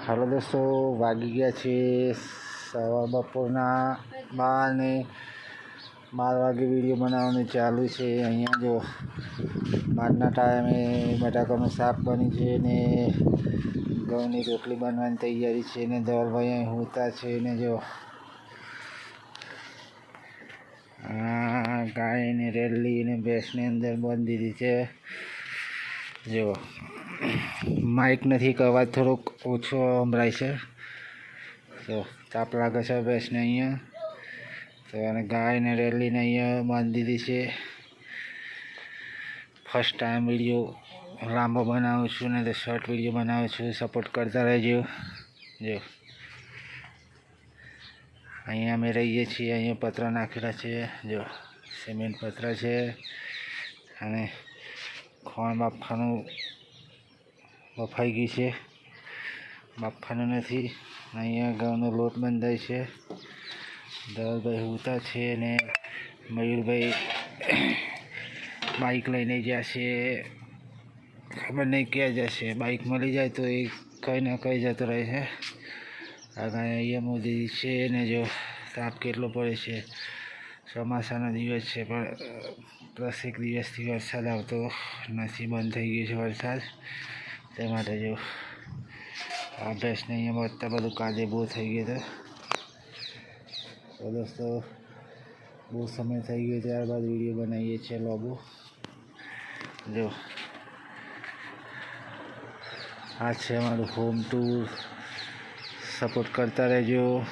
હાલો દોસ્તો, વાગી ગયા છે સવા બપોરના 12 ને 12 વાગે વિડીયો બનાવવાનું ચાલુ છે। અહીંયા જો 12ના ટાઈમે બટાકાનું શાક બની છે ને ઘઉંની રોટલી બનવાની તૈયારી છે ને ધવલભાઈ અહીં હોતા છે ને જો ગાયને રેલી ને ભેંસની અંદર બાંધી દીધી છે। જો માઇક નથી કે અવાજ થોડોક ઓછો સંભળાય છે। તો તાપ લાગે છે ભેંસને અહીંયા તો અને ગાયને રેલીને અહીંયા બાંધી દીધી છે। ફર્સ્ટ ટાઈમ વિડીયો લાંબો બનાવું છું ને તો શોર્ટ વિડીયો બનાવું છું, સપોર્ટ કરતા રહેજો। જો અહીંયા અમે રહીએ છીએ, અહીંયા પતરા નાખેલા છે, જો સિમેન્ટ પતરા છે અને ખોણ બાફવાનું બફાઈ ગઈ છે, બાફવાનું નથી। અહીંયા ઘઉંનો લોટ બંધાય છે, ધવલભાઈ હોતા છે ને મયુરભાઈ બાઇક લઈને જશે, ખબર નહીં ક્યાં જશે। બાઇક મળી જાય તો એ કંઈ ને કંઈ જતો રહે છે। આગળ અહીંયા મોદી છે ને જો તાપ કેટલો પડે છે, ચોમાસાનો દિવસ છે પણ 10 દિવસથી વરસાદ આવતો નથી, બંધ થઈ ગયો છે વરસાદ, તે માટે જો આ ભેંસને અહીંયા વધતા બધું કાદે બહુ થઈ ગયો હતો। તો દોસ્તો બહુ સમય થઈ ગયો, ત્યારબાદ વિડીયો બનાવીએ છીએ લોબો। જો આ છે અમારું હોમ ટૂર, સપોર્ટ કરતા રહેજો।